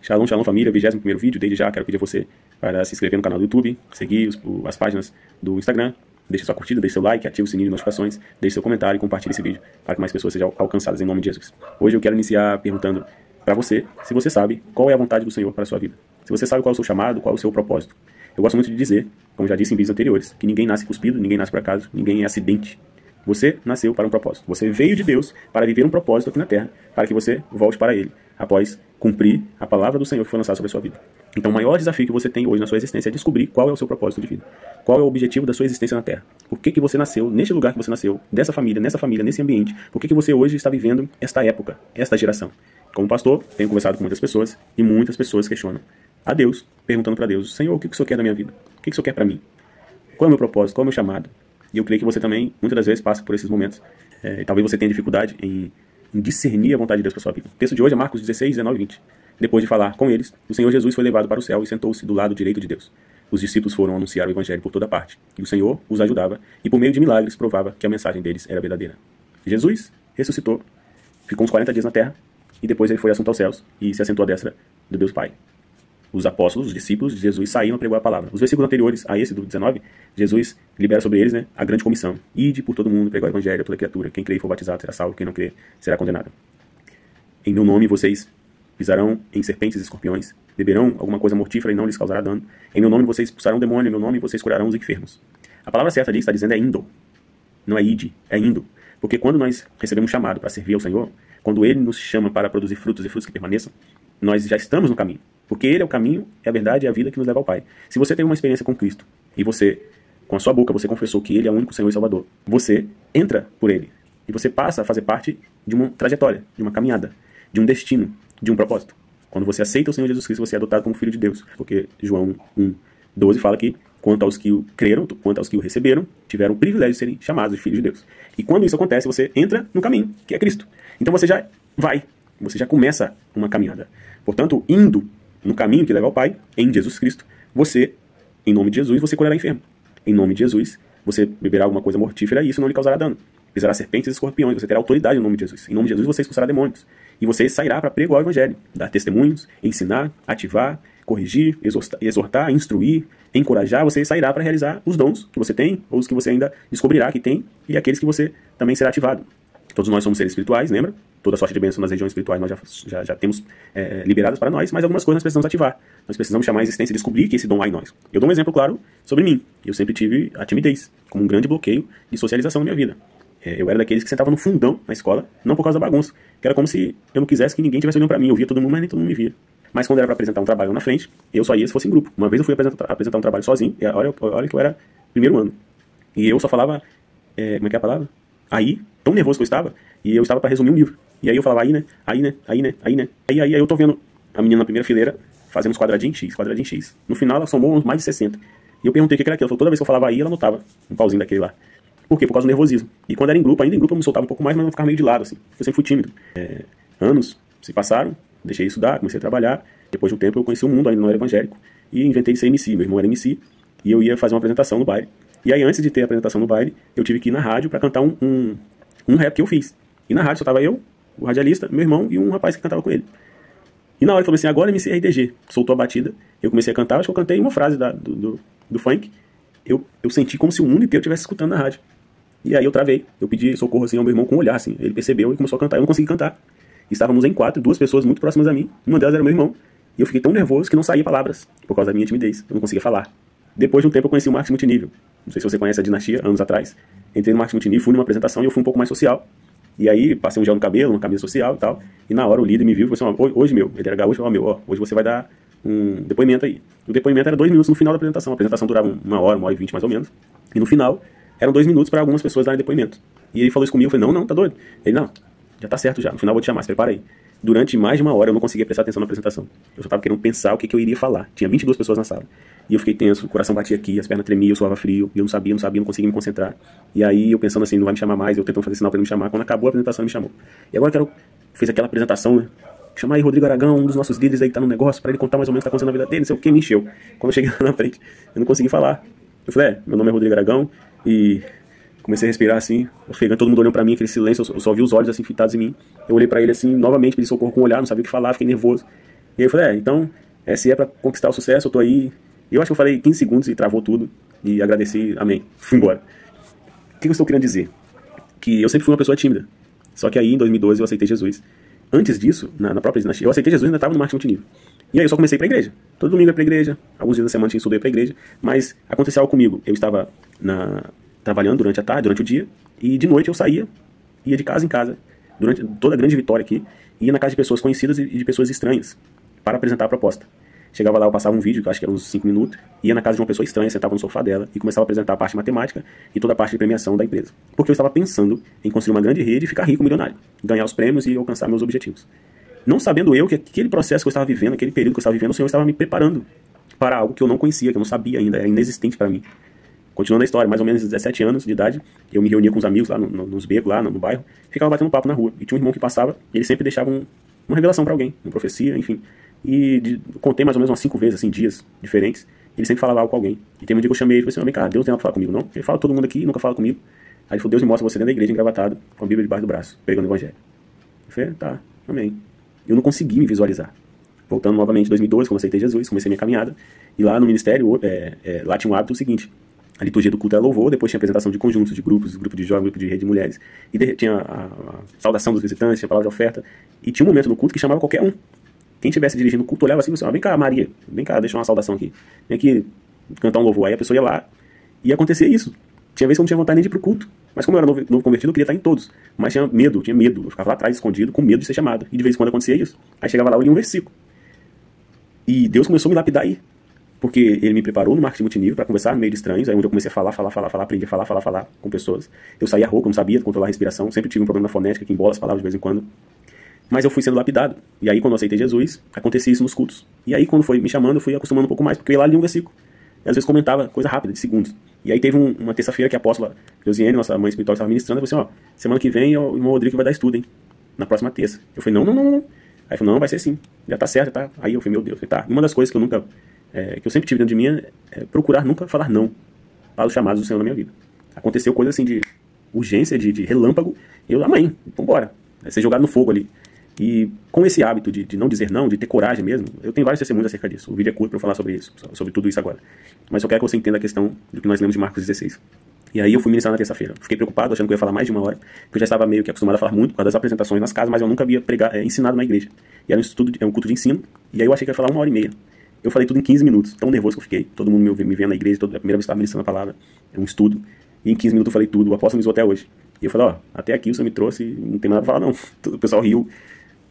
Shalom, shalom família, 21º vídeo. Desde já quero pedir a você para se inscrever no canal do YouTube, seguir as páginas do Instagram, deixe sua curtida, deixe seu like, ative o sininho de notificações, deixe seu comentário e compartilhe esse vídeo para que mais pessoas sejam alcançadas em nome de Jesus. Hoje eu quero iniciar perguntando para você se você sabe qual é a vontade do Senhor para a sua vida. Se você sabe qual é o seu chamado, qual é o seu propósito. Eu gosto muito de dizer, como já disse em vídeos anteriores, que ninguém nasce cuspido, ninguém nasce por acaso, ninguém é acidente. Você nasceu para um propósito. Você veio de Deus para viver um propósito aqui na Terra, para que você volte para Ele, após cumprir a palavra do Senhor que foi lançada sobre a sua vida. Então o maior desafio que você tem hoje na sua existência é descobrir qual é o seu propósito de vida. Qual é o objetivo da sua existência na Terra. Por que você nasceu, neste lugar que você nasceu, dessa família, nessa família, nesse ambiente. Por que você hoje está vivendo esta época, esta geração. Como pastor, tenho conversado com muitas pessoas e muitas pessoas questionam a Deus, perguntando para Deus: Senhor, o que o Senhor quer da minha vida? O que o Senhor quer para mim? Qual é o meu propósito? Qual é o meu chamado? E eu creio que você também, muitas das vezes, passa por esses momentos. Talvez você tenha dificuldade em discernir a vontade de Deus para sua vida. O texto de hoje é Marcos 16, 19 e 20. Depois de falar com eles, o Senhor Jesus foi levado para o céu e sentou-se do lado direito de Deus. Os discípulos foram anunciar o evangelho por toda parte. E o Senhor os ajudava e, por meio de milagres, provava que a mensagem deles era verdadeira. Jesus ressuscitou, ficou uns 40 dias na terra, e depois ele foi assunto aos céus e se assentou à destra do Deus Pai. Os apóstolos, os discípulos de Jesus saíram a pregar a palavra. Os versículos anteriores a esse do 19, Jesus libera sobre eles a grande comissão. Ide por todo mundo, pregar o evangelho a toda criatura. Quem crer e for batizado será salvo, quem não crer será condenado. Em meu nome vocês pisarão em serpentes e escorpiões, beberão alguma coisa mortífera e não lhes causará dano. Em meu nome vocês expulsarão demônio, em meu nome vocês curarão os enfermos. A palavra certa ali está dizendo é indo. Não é ide, é indo. Porque quando nós recebemos chamado para servir ao Senhor, quando Ele nos chama para produzir frutos e frutos que permaneçam, nós já estamos no caminho. Porque Ele é o caminho, é a verdade e é a vida que nos leva ao Pai. Se você tem uma experiência com Cristo e você, com a sua boca, você confessou que Ele é o único Senhor e Salvador, você entra por Ele. E você passa a fazer parte de uma trajetória, de uma caminhada, de um destino, de um propósito. Quando você aceita o Senhor Jesus Cristo, você é adotado como filho de Deus. Porque João 1:12 fala que quanto aos que o creram, quanto aos que o receberam, tiveram o privilégio de serem chamados de filhos de Deus. E quando isso acontece, você entra no caminho, que é Cristo. Então você já vai, você já começa uma caminhada. Portanto, indo no caminho que leva ao Pai, em Jesus Cristo, você, em nome de Jesus, você curará enfermo. Em nome de Jesus, você beberá alguma coisa mortífera e isso não lhe causará dano. Pisará serpentes e escorpiões, você terá autoridade no nome de Jesus. Em nome de Jesus, você expulsará demônios. E você sairá para pregar o evangelho, dar testemunhos, ensinar, ativar, corrigir, exortar, instruir, encorajar. Você sairá para realizar os dons que você tem, ou os que você ainda descobrirá que tem, e aqueles que você também será ativado. Todos nós somos seres espirituais, lembra? Toda sorte de bênção nas regiões espirituais nós já temos liberadas para nós, mas algumas coisas nós precisamos ativar. Nós precisamos chamar a existência e descobrir que esse dom há em nós. Eu dou um exemplo claro sobre mim. Eu sempre tive a timidez como um grande bloqueio de socialização na minha vida. Eu era daqueles que sentava no fundão na escola, não por causa da bagunça, que era como se eu não quisesse que ninguém estivesse olhando para mim. Eu via todo mundo, mas nem todo mundo me via. Mas quando era para apresentar um trabalho na frente, eu só ia se fosse em grupo. Uma vez eu fui apresentar um trabalho sozinho, e olha que eu era primeiro ano. E eu só falava, como é que é a palavra? Aí, tão nervoso que eu estava, e eu estava para resumir um livro. E aí eu falava aí, né? Aí, né? Aí, né? Aí, né? Aí eu tô vendo a menina na primeira fileira fazendo uns quadradinhos X. No final ela somou uns mais de 60. E eu perguntei o que era aquilo. Ela falou, toda vez que eu falava aí, ela anotava um pauzinho daquele lá. Por quê? Por causa do nervosismo. E quando era em grupo, ainda em grupo eu me soltava um pouco mais, mas eu ficava meio de lado, assim. Eu sempre fui tímido. Anos se passaram, deixei de estudar, comecei a trabalhar. Depois de um tempo eu conheci o mundo, ainda não era evangélico. E inventei de ser MC. Meu irmão era MC. E eu ia fazer uma apresentação no baile. E aí antes de ter a apresentação no baile, eu tive que ir na rádio para cantar um rap que eu fiz. E na rádio só tava eu, o radialista, meu irmão e um rapaz que cantava com ele. E na hora ele falou assim, agora MC RDG. Soltou a batida, eu comecei a cantar, acho que eu cantei uma frase do funk. Eu senti como se o mundo inteiro estivesse escutando na rádio. E aí eu travei, eu pedi socorro assim ao meu irmão com um olhar, assim. Ele percebeu e começou a cantar, eu não consegui cantar. Estávamos em 4, 2 pessoas muito próximas a mim, uma delas era meu irmão. E eu fiquei tão nervoso que não saía palavras, por causa da minha timidez, eu não conseguia falar. Depois de um tempo eu conheci o marketing multinível. Não sei se você conhece a Dinastia, anos atrás. Entrei no marketing multinível, fui numa apresentação e eu fui um pouco mais social. E aí passei um gel no cabelo, uma camisa social e tal. E na hora o líder me viu e falou assim, hoje ele era gaúcho, hoje você vai dar um depoimento aí. O depoimento era 2 minutos no final da apresentação. A apresentação durava 1h20 mais ou menos. E no final eram 2 minutos para algumas pessoas darem depoimento. E ele falou isso comigo, eu falei, não, tá doido? Ele, não, já tá certo já, no final eu vou te chamar, se prepara aí. Durante mais de 1 hora eu não conseguia prestar atenção na apresentação. Eu só estava querendo pensar o que eu iria falar. Tinha 22 pessoas na sala. E eu fiquei tenso, o coração batia aqui, as pernas tremiam, eu suava frio, e eu não sabia, não conseguia me concentrar. E aí eu pensando assim, não vai me chamar mais, eu tentando fazer sinal para ele me chamar. Quando acabou a apresentação, ele me chamou. E agora eu fiz aquela apresentação, né? Chamar aí Rodrigo Aragão, um dos nossos líderes aí que tá no negócio, para ele contar mais ou menos o que tá acontecendo na vida dele, não sei o que, me encheu. Quando eu cheguei lá na frente, eu não consegui falar. Eu falei, meu nome é Rodrigo Aragão, e comecei a respirar assim, ofegante, todo mundo olhando pra mim, aquele silêncio, eu só vi os olhos assim fitados em mim. Eu olhei pra ele assim, novamente, pedi socorro com o olhar, não sabia o que falar, fiquei nervoso. E aí eu falei, então, se é pra conquistar o sucesso, eu tô aí. E eu acho que eu falei 15 segundos e travou tudo. E agradeci, amém. Fui embora. O que eu estou querendo dizer? Que eu sempre fui uma pessoa tímida. Só que aí, em 2012, eu aceitei Jesus. Antes disso, na própria dinastia, eu aceitei Jesus e ainda estava no marketing multinível. E aí eu só comecei para a igreja. Todo domingo ia para a igreja. Alguns dias da semana tinha estudo para a igreja. Mas aconteceu algo comigo. Eu estava trabalhando durante a tarde, durante o dia. E de noite eu saía, ia de casa em casa, durante toda a grande Vitória aqui, ia na casa de pessoas conhecidas e de pessoas estranhas para apresentar a proposta. Chegava lá, eu passava um vídeo, que eu acho que era uns 5 minutos, ia na casa de uma pessoa estranha, sentava no sofá dela e começava a apresentar a parte matemática e toda a parte de premiação da empresa. Porque eu estava pensando em construir uma grande rede e ficar rico, milionário, ganhar os prêmios e alcançar meus objetivos. Não sabendo eu que aquele processo que eu estava vivendo, aquele período que eu estava vivendo, o Senhor estava me preparando para algo que eu não conhecia, que eu não sabia ainda, era inexistente para mim. Continuando a história, mais ou menos 17 anos de idade, eu me reunia com os amigos lá nos becos, lá no bairro, ficava batendo papo na rua. E tinha um irmão que passava, e ele sempre deixava uma revelação para alguém, uma profecia, enfim. E contei mais ou menos umas 5 vezes, assim, dias diferentes. Ele sempre falava algo com alguém. E tem um dia que eu chamei ele e falei assim, vem cá, Deus tem nada pra falar comigo, não? Ele fala todo mundo aqui, nunca fala comigo. Aí ele falou, Deus me mostra você dentro da igreja, engravatado, com a Bíblia debaixo do braço, pregando o evangelho. Eu falei, tá, amém. Eu não consegui me visualizar. Voltando novamente em 2012, quando eu aceitei Jesus, comecei minha caminhada. E lá no ministério, lá tinha um hábito seguinte. A liturgia do culto era louvor, depois tinha apresentação de conjuntos, de grupos, grupo de jovens, grupo de rede de mulheres. E tinha a saudação dos visitantes, tinha a palavra de oferta. E tinha um momento no culto que chamava qualquer um. Quem estivesse dirigindo o culto olhava assim e falava, vem cá, Maria, vem cá, deixa uma saudação aqui. Vem aqui cantar um louvor. Aí a pessoa ia lá e acontecia isso. Tinha vezes que eu não tinha vontade nem de ir pro culto. Mas como eu era novo convertido, eu queria estar em todos. Mas tinha medo. Eu ficava lá atrás, escondido, com medo de ser chamado. E de vez em quando acontecia isso. Aí chegava lá e eu lia um versículo. E Deus começou a me lapidar aí. Porque ele me preparou no marketing multinível para conversar no meio de estranhos, aí onde eu comecei a falar, aprendi a falar com pessoas. Eu saía rouco, não sabia controlar a respiração, sempre tive um problema na fonética, que embola as palavras de vez em quando. Mas eu fui sendo lapidado. E aí, quando eu aceitei Jesus, acontecia isso nos cultos. E aí, quando foi me chamando, eu fui acostumando um pouco mais, porque eu ia lá e lia um versículo. E às vezes comentava coisa rápida, de segundos. E aí teve uma terça-feira que a apóstola Josiane, nossa mãe espiritual, estava ministrando, e falou assim, semana que vem o irmão Rodrigo vai dar estudo, hein? Na próxima terça. Eu falei, não. Aí ele falou, não, vai ser sim. Já tá certo, tá? Aí eu falei, meu Deus, tá. E uma das coisas que eu nunca... que eu sempre tive dentro de mim é procurar nunca falar não para os chamados do Senhor na minha vida. Aconteceu coisa assim de urgência, de relâmpago, e eu, mãe, vambora. Ser jogado no fogo ali. E com esse hábito de não dizer não, de ter coragem mesmo, eu tenho vários testemunhos acerca disso. O vídeo é curto para eu falar sobre isso, sobre tudo isso agora. Mas eu quero que você entenda a questão do que nós lemos de Marcos 16. E aí eu fui ministrar na terça-feira. Fiquei preocupado, achando que eu ia falar mais de 1 hora, porque eu já estava meio que acostumado a falar muito por causa das apresentações nas casas, mas eu nunca havia ensinado na igreja. E era um culto de ensino, e aí eu achei que ia falar 1h30. Eu falei tudo em 15 minutos, tão nervoso que eu fiquei. Todo mundo me vendo na igreja, a primeira vez que eu estava ministrando a palavra, é um estudo. E em 15 minutos eu falei tudo, o apóstolo me usou até hoje. E eu falei, até aqui o senhor me trouxe, não tem nada pra falar não. O pessoal riu.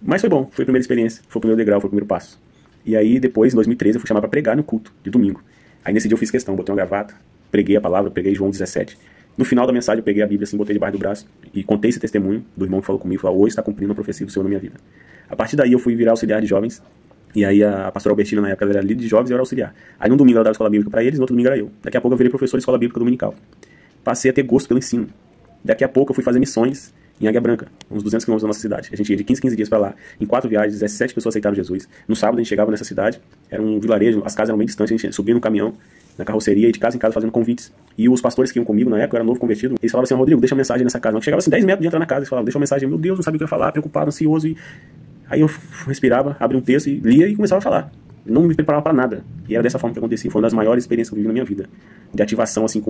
Mas foi bom, foi a primeira experiência, foi o primeiro degrau, foi o primeiro passo. E aí depois, em 2013, eu fui chamado para pregar no culto, de domingo. Aí nesse dia eu fiz questão, botei uma gravata, preguei a palavra, preguei João 17. No final da mensagem eu peguei a Bíblia assim, botei debaixo do braço e contei esse testemunho do irmão que falou comigo, falou, hoje está cumprindo a profecia do Senhor na minha vida. A partir daí eu fui virar auxiliar de jovens. E aí a pastora Albertina, na época, ela era líder de jovens e eu era auxiliar. Aí num domingo ela dava escola bíblica para eles, no outro domingo era eu. Daqui a pouco eu virei professor de escola bíblica dominical. Passei a ter gosto pelo ensino. Daqui a pouco eu fui fazer missões em Águia Branca, uns 200 quilômetros da nossa cidade. A gente ia de 15 dias para lá. Em 4 viagens, 17 pessoas aceitaram Jesus. No sábado a gente chegava nessa cidade, era um vilarejo, as casas eram bem distantes, a gente subia no caminhão, na carroceria, e de casa em casa fazendo convites. E os pastores que iam comigo na época, eu era novo convertido, eles falavam assim, Rodrigo, deixa uma mensagem nessa casa. Eu chegava assim 10 metros de entrar na casa, eles falavam, deixa uma mensagem, meu Deus, não sabia o que eu ia falar, preocupado, ansioso. E aí eu respirava, abria um texto e lia e começava a falar. Não me preparava para nada. E era dessa forma que acontecia. Foi uma das maiores experiências que eu vivi na minha vida. De ativação, assim,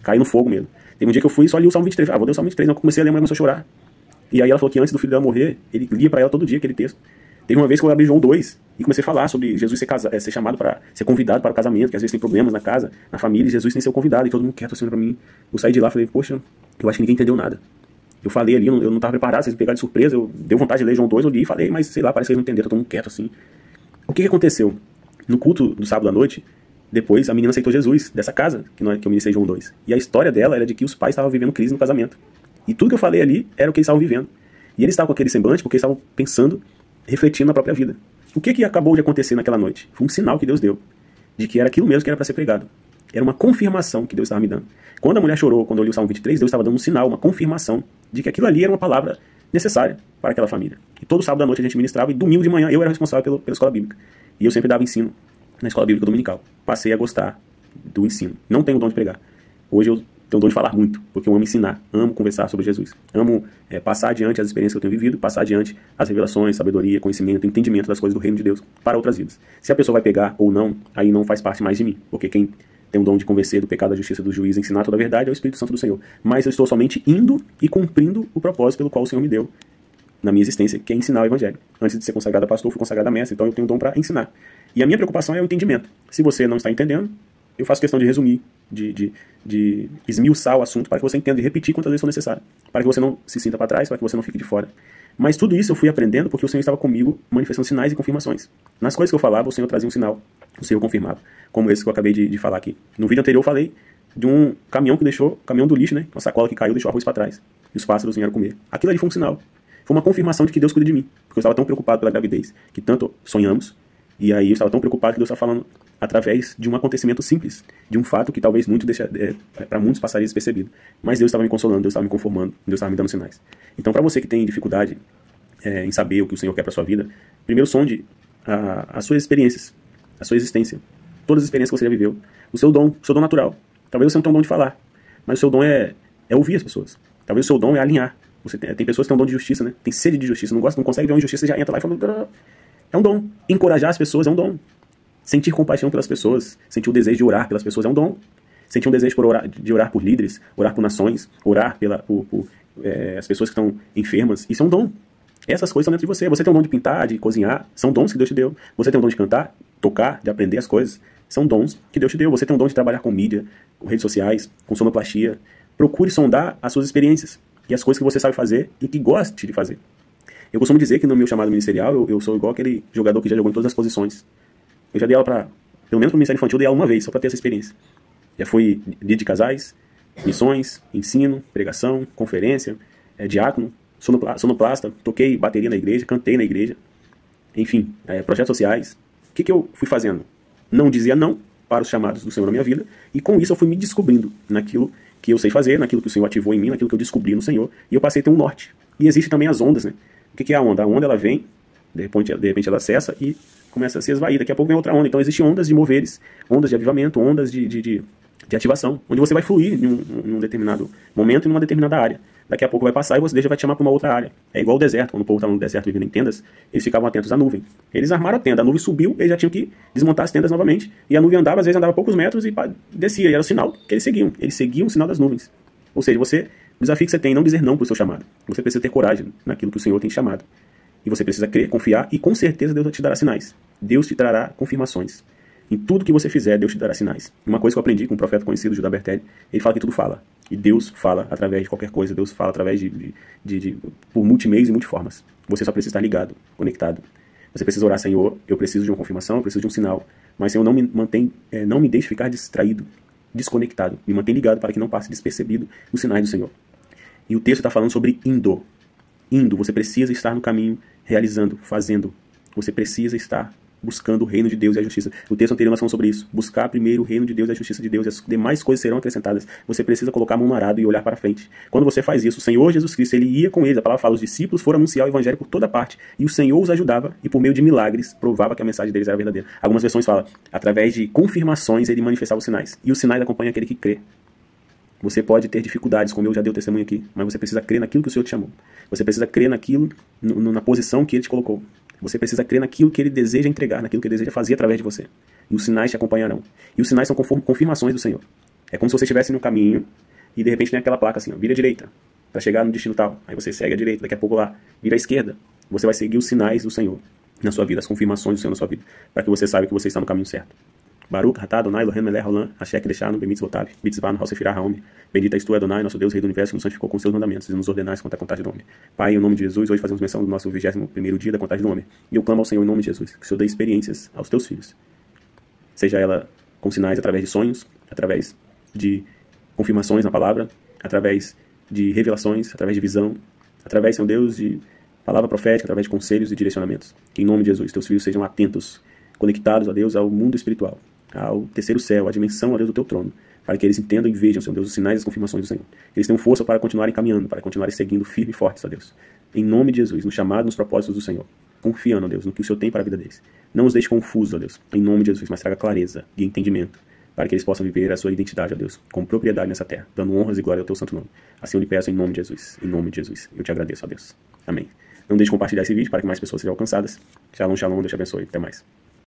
cair no fogo mesmo. Teve um dia que eu fui e só li o Salmo 23. Vou ler o Salmo 23. Eu comecei a ler, a mãe começou a chorar. E aí ela falou que antes do filho dela morrer, ele lia para ela todo dia aquele texto. Teve uma vez que eu abri João 2 e comecei a falar sobre Jesus ser chamado para ser convidado para o casamento, que às vezes tem problemas na casa, na família, e Jesus tem que ser o convidado. E todo mundo quieto assim pra mim. Eu saí de lá e falei, poxa, eu acho que ninguém entendeu nada. Eu falei ali, eu não estava preparado, vocês me pegaram de surpresa, eu dei vontade de ler João 2, eu li e falei, mas sei lá, parece que eles não entenderam, todo mundo quieto assim. O que aconteceu? No culto do sábado à noite, depois a menina aceitou Jesus, dessa casa que eu ministrei João 2. E a história dela era de que os pais estavam vivendo crise no casamento. E tudo que eu falei ali era o que eles estavam vivendo. E eles estavam com aquele semblante porque eles estavam pensando, refletindo na própria vida. O que acabou de acontecer naquela noite? Foi um sinal que Deus deu, de que era aquilo mesmo que era para ser pregado. Era uma confirmação que Deus estava me dando. Quando a mulher chorou, quando eu li o Salmo 23, Deus estava dando um sinal, uma confirmação de que aquilo ali era uma palavra necessária para aquela família. E todo sábado à noite a gente ministrava e domingo de manhã eu era responsável pela escola bíblica. E eu sempre dava ensino na escola bíblica dominical. Passei a gostar do ensino. Não tenho o dom de pregar. Hoje eu tenho o dom de falar muito, porque eu amo ensinar, amo conversar sobre Jesus. Amo passar adiante as experiências que eu tenho vivido, passar adiante as revelações, sabedoria, conhecimento, entendimento das coisas do reino de Deus para outras vidas. Se a pessoa vai pegar ou não, aí não faz parte mais de mim, porque quem tem o dom de convencer do pecado, da justiça, do juízo, ensinar toda a verdade é o Espírito Santo do Senhor. Mas eu estou somente indo e cumprindo o propósito pelo qual o Senhor me deu na minha existência, que é ensinar o Evangelho. Antes de ser consagrado a pastor, eu fui consagrado a mestre, então eu tenho o dom para ensinar. E a minha preocupação é o entendimento. Se você não está entendendo, eu faço questão de resumir, de esmiuçar o assunto para que você entenda e repetir quantas vezes for necessário, para que você não se sinta para trás, para que você não fique de fora. Mas tudo isso eu fui aprendendo porque o Senhor estava comigo manifestando sinais e confirmações. Nas coisas que eu falava, o Senhor trazia um sinal, o Senhor confirmava, como esse que eu acabei de falar aqui. No vídeo anterior eu falei de um caminhão que deixou, caminhão do lixo, né, uma sacola que caiu, deixou arroz para trás, e os pássaros vieram comer. Aquilo ali foi um sinal, foi uma confirmação de que Deus cuida de mim, porque eu estava tão preocupado pela gravidez, que tanto sonhamos, e aí eu estava tão preocupado que Deus estava falando através de um acontecimento simples, de um fato que talvez para muitos passaria despercebido. Mas Deus estava me consolando, Deus estava me conformando, Deus estava me dando sinais. Então, para você que tem dificuldade em saber o que o Senhor quer para sua vida, primeiro sonde as suas experiências, a sua existência, todas as experiências que você já viveu, o seu dom natural. Talvez você não tenha um dom de falar, mas o seu dom é ouvir as pessoas. Talvez o seu dom é alinhar. Tem pessoas que têm um dom de justiça, né? Tem sede de justiça, não consegue ver uma injustiça, já entra lá e fala... É um dom. Encorajar as pessoas é um dom. Sentir compaixão pelas pessoas, sentir o desejo de orar pelas pessoas é um dom. Sentir um desejo de orar por líderes, orar por nações, orar por as pessoas que estão enfermas, isso é um dom. Essas coisas estão dentro de você. Você tem um dom de pintar, de cozinhar, são dons que Deus te deu. Você tem um dom de cantar, tocar, de aprender as coisas, são dons que Deus te deu. Você tem um dom de trabalhar com mídia, com redes sociais, com sonoplastia. Procure sondar as suas experiências e as coisas que você sabe fazer e que goste de fazer. Eu costumo dizer que no meu chamado ministerial eu sou igual aquele jogador que já jogou em todas as posições. Eu já dei aula pelo menos para o Ministério Infantil, eu dei aula uma vez, só para ter essa experiência. Já fui líder de casais, missões, ensino, pregação, conferência, diácono, sonoplasta, toquei bateria na igreja, cantei na igreja, enfim, projetos sociais. O que eu fui fazendo? Não dizia não para os chamados do Senhor na minha vida, e com isso eu fui me descobrindo naquilo que eu sei fazer, naquilo que o Senhor ativou em mim, naquilo que eu descobri no Senhor, e eu passei a ter um norte. E existem também as ondas, né? O que é a onda? A onda, ela vem, de repente ela cessa e começa a se esvair. Daqui a pouco vem outra onda. Então existem ondas de moveres, ondas de avivamento, ondas de ativação, onde você vai fluir em um determinado momento, em uma determinada área. Daqui a pouco vai passar e Deus já vai te chamar para uma outra área. É igual o deserto. Quando o povo estava no deserto vivendo em tendas, eles ficavam atentos à nuvem. Eles armaram a tenda, a nuvem subiu, eles já tinham que desmontar as tendas novamente. E a nuvem andava, às vezes andava poucos metros e descia. E era o sinal que eles seguiam. Eles seguiam o sinal das nuvens. Ou seja, o desafio que você tem é não dizer não para o seu chamado. Você precisa ter coragem naquilo que o Senhor tem chamado. E você precisa crer, confiar, e com certeza Deus te dará sinais. Deus te trará confirmações. Em tudo que você fizer, Deus te dará sinais. Uma coisa que eu aprendi com um profeta conhecido, Judá Bertelli, ele fala que tudo fala. E Deus fala através de qualquer coisa. Deus fala através por multimeios e multiformas. Você só precisa estar ligado, conectado. Você precisa orar, Senhor, eu preciso de uma confirmação, eu preciso de um sinal. Mas, Senhor, não me deixe ficar distraído, desconectado. Me mantém ligado para que não passe despercebido os sinais do Senhor. E o texto está falando sobre indo. Indo, você precisa estar no caminho, realizando, fazendo. Você precisa estar buscando o reino de Deus e a justiça. No texto anterior nós falamos sobre isso. Buscar primeiro o reino de Deus e a justiça de Deus, e as demais coisas serão acrescentadas. Você precisa colocar a mão no arado e olhar para frente. Quando você faz isso, o Senhor Jesus Cristo, ele ia com eles. A palavra fala, os discípulos foram anunciar o evangelho por toda parte. E o Senhor os ajudava e por meio de milagres provava que a mensagem deles era verdadeira. Algumas versões falam, através de confirmações ele manifestava os sinais. E os sinais acompanham aquele que crê. Você pode ter dificuldades, como eu já dei o testemunho aqui, mas você precisa crer naquilo que o Senhor te chamou. Você precisa crer naquilo, na posição que Ele te colocou. Você precisa crer naquilo que Ele deseja entregar, naquilo que Ele deseja fazer através de você. E os sinais te acompanharão. E os sinais são confirmações do Senhor. É como se você estivesse no caminho e de repente tem aquela placa assim, ó, vira à direita, para chegar no destino tal. Aí você segue à direita, daqui a pouco lá, vira à esquerda. Você vai seguir os sinais do Senhor na sua vida, as confirmações do Senhor na sua vida, para que você saiba que você está no caminho certo. Baruch, Ratá, Adonai, Elohim, Melech, Haolam, Hashem, Kedeshanu, Bemitz, Votav, Mitzvah, Haosefirah, Haomer. Bendita és tu, Adonai, nosso Deus, Rei do Universo, que nos santificou com seus mandamentos e nos ordenais quanto à contagem do homem. Pai, em nome de Jesus, hoje fazemos menção do nosso 21º dia da contagem do homem. E eu clamo ao Senhor em nome de Jesus, que o Senhor dê experiências aos teus filhos. Seja ela com sinais através de sonhos, através de confirmações na palavra, através de revelações, através de visão, através, Senhor Deus, de palavra profética, através de conselhos e direcionamentos. Que em nome de Jesus, teus filhos sejam atentos, conectados, ó Deus, ao mundo espiritual, ao terceiro céu, à dimensão, ó Deus, do teu trono, para que eles entendam e vejam, Senhor Deus, os sinais e as confirmações do Senhor. Que eles tenham força para continuarem caminhando, para continuarem seguindo firme e fortes, ó Deus. Em nome de Jesus, no chamado, nos propósitos do Senhor. Confiando, ó Deus, no que o Senhor tem para a vida deles. Não os deixe confusos, ó Deus, em nome de Jesus, mas traga clareza e entendimento, para que eles possam viver a sua identidade, ó Deus, com propriedade nessa terra, dando honras e glória ao teu santo nome. Assim eu lhe peço em nome de Jesus, em nome de Jesus. Eu te agradeço, ó Deus. Amém. Não deixe de compartilhar esse vídeo para que mais pessoas sejam alcançadas. Shalom, shalom, Deus te abençoe. Até mais.